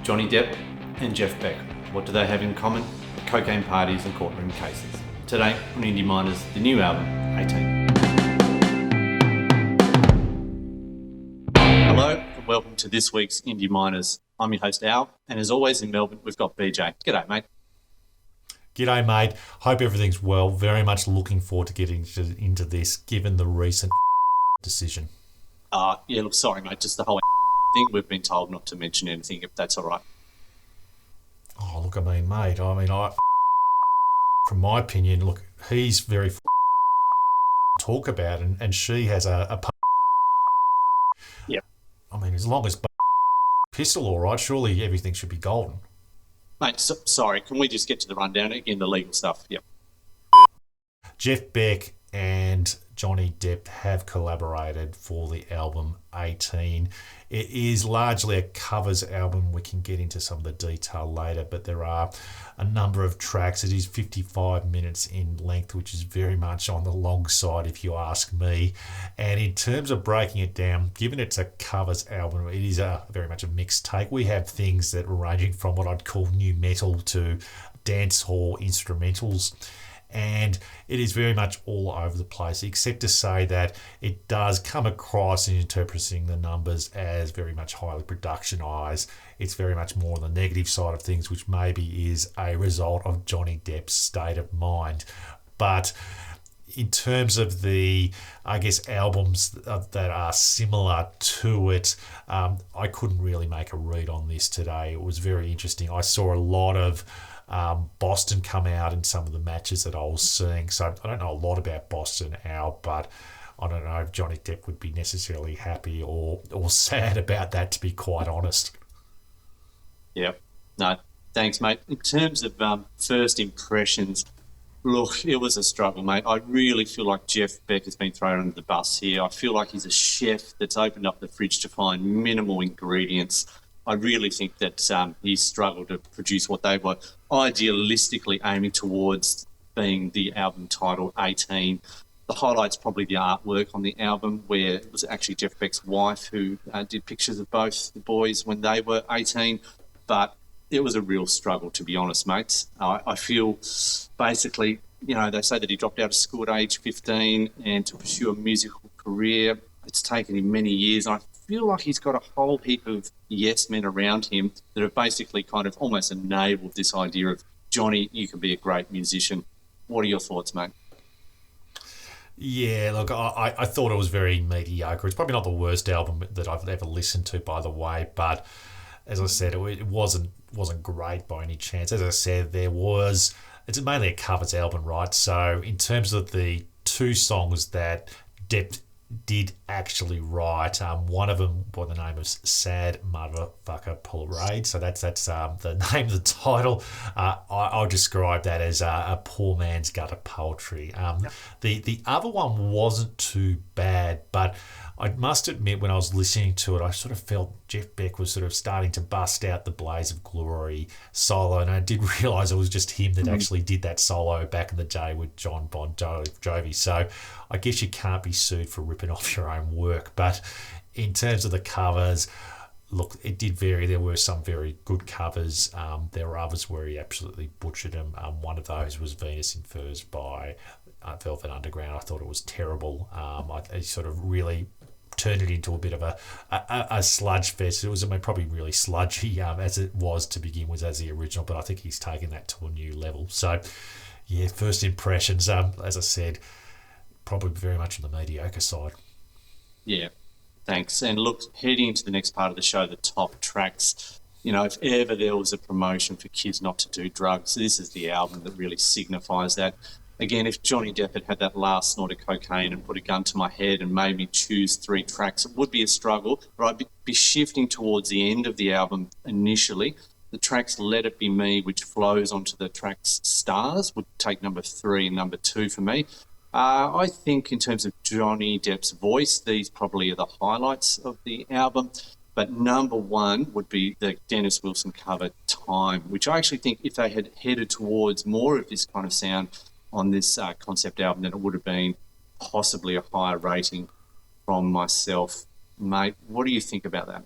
Johnny Depp and Jeff Beck. What do they have in common? Cocaine parties and courtroom cases. Today on Indie Miners, the new album, 18. Hello and welcome to this week's Indie Miners. I'm your host Al, and as always in Melbourne, we've got BJ. G'day, mate. G'day, mate. Hope everything's well. Very much looking forward to getting into this, given the recent decision. Yeah, look, sorry, mate. Just the whole thing. We've been told not to mention anything, if that's all right. Oh, look, mate. From my opinion, look, he's very talk about, and she has a Yep. I mean, as long as pistol, all right, surely everything should be golden. Mate, sorry, can we just get to the rundown again, the legal stuff? Yep. Jeff Beck and Johnny Depp have collaborated for the album 18. It is largely a covers album. We can get into some of the detail later, but there are a number of tracks. It is 55 minutes in length, which is very much on the long side, if you ask me. And in terms of breaking it down, given it's a covers album, it is very much a mixed take. We have things that are ranging from what I'd call new metal to dancehall instrumentals. And it is very much all over the place, except to say that it does come across in interpreting the numbers as very much highly productionized. It's very much more on the negative side of things, which maybe is a result of Johnny Depp's state of mind. But in terms of the, albums that are similar to it, I couldn't really make a read on this today. It was very interesting. I saw a lot of Boston come out in some of the matches that I was seeing. So I don't know a lot about Boston, Al, but I don't know if Johnny Depp would be necessarily happy or sad about that, to be quite honest. Yeah. No, thanks, mate. In terms of first impressions, look, it was a struggle, mate. I really feel like Jeff Beck has been thrown under the bus here. I feel like he's a chef that's opened up the fridge to find minimal ingredients. I really think that he struggled to produce what they were idealistically aiming towards, being the album title 18. The highlight's probably the artwork on the album, where it was actually Jeff Beck's wife who did pictures of both the boys when they were 18. But it was a real struggle, to be honest, mates. I feel basically, they say that he dropped out of school at age 15 and to pursue a musical career. It's taken him many years. I feel like he's got a whole heap of yes men around him that have basically kind of almost enabled this idea of, Johnny, you could be a great musician. What are your thoughts, mate? Yeah, look, I thought it was very mediocre. It's probably not the worst album that I've ever listened to, by the way, but as I said, it wasn't great by any chance. As I said, it's mainly a covers album, right? So in terms of the two songs that Depp did actually write, one of them by the name of Sad Motherfucker Parade, so that's the name of the title. I'll describe that as a poor man's gutter poetry. The other one wasn't too bad, but I must admit, when I was listening to it, I sort of felt Jeff Beck was sort of starting to bust out the Blaze of Glory solo, and I did realise it was just him that actually did that solo back in the day with John Bon Jovi. So I guess you can't be sued for ripping off your own work. But in terms of the covers, look, it did vary. There were some very good covers. There were others where he absolutely butchered them. One of those was Venus in Furs by Velvet Underground. I thought it was terrible. He sort of really turned it into a bit of a sludge fest. It was probably really sludgy as it was to begin with as the original, but I think he's taken that to a new level. So, yeah, first impressions, as I said, probably very much on the mediocre side. Yeah, thanks. And look, heading into the next part of the show, the top tracks, if ever there was a promotion for kids not to do drugs, this is the album that really signifies that. Again, if Johnny Depp had that last snort of cocaine and put a gun to my head and made me choose 3 tracks, it would be a struggle, but I'd be shifting towards the end of the album initially. The tracks Let It Be Me, which flows onto the tracks Stars, would take number 3 and number 2 for me. I think in terms of Johnny Depp's voice, these probably are the highlights of the album. But number 1 would be the Dennis Wilson cover Time, which I actually think if they had headed towards more of this kind of sound on this concept album, then it would have been possibly a higher rating from myself. Mate, what do you think about that?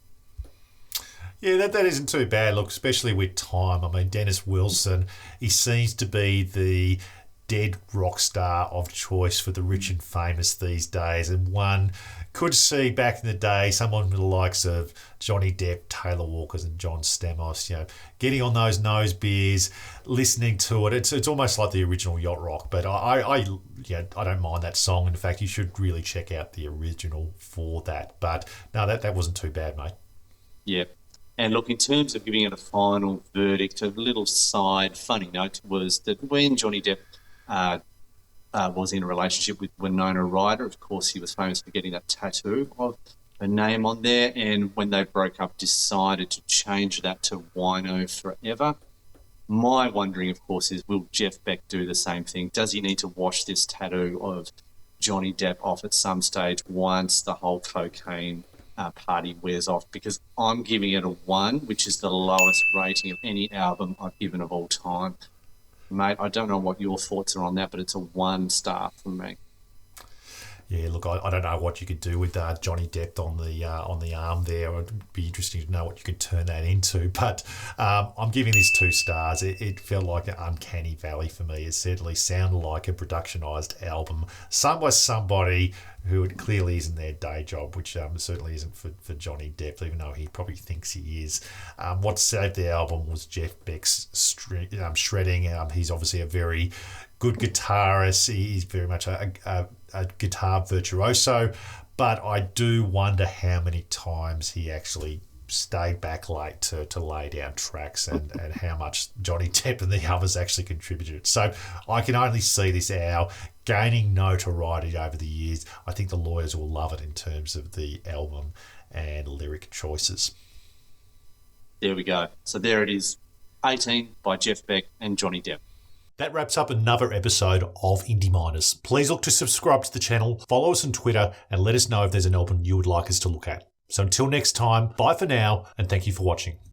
Yeah, that isn't too bad. Look, especially with time. I mean, Dennis Wilson, he seems to be the dead rock star of choice for the rich and famous these days. And one could see back in the day someone with the likes of Johnny Depp, Taylor Walkers, and John Stamos, getting on those nose beers, listening to it. It's almost like the original yacht rock. But I don't mind that song. In fact, you should really check out the original for that. But no, that wasn't too bad, mate. Yeah. And look, in terms of giving it a final verdict, a little side funny note was that when Johnny Depp was in a relationship with Winona Ryder, of course, he was famous for getting that tattoo of her name on there. And when they broke up, decided to change that to Wino Forever. My wondering, of course, is will Jeff Beck do the same thing? Does he need to wash this tattoo of Johnny Depp off at some stage once the whole cocaine party wears off? Because I'm giving it a 1, which is the lowest rating of any album I've given of all time. Mate, I don't know what your thoughts are on that, but it's a 1 star from me. Yeah, look, I don't know what you could do with Johnny Depp on the arm there. It'd be interesting to know what you could turn that into. But I'm giving this 2 stars. It felt like an uncanny valley for me. It certainly sounded like a productionized album, sung by somebody who it clearly isn't their day job, which certainly isn't for Johnny Depp, even though he probably thinks he is. What saved the album was Jeff Beck's shredding. He's obviously a very good guitarist. He's very much a guitar virtuoso, but I do wonder how many times he actually stayed back late to lay down tracks and how much Johnny Depp and the others actually contributed. So I can only see this album gaining notoriety over the years. I think the lawyers will love it in terms of the album and lyric choices. There we go. So there it is, 18 by Jeff Beck and Johnny Depp. That wraps up another episode of Indie Miners. Please look to subscribe to the channel, follow us on Twitter, and let us know if there's an album you would like us to look at. So until next time, bye for now, and thank you for watching.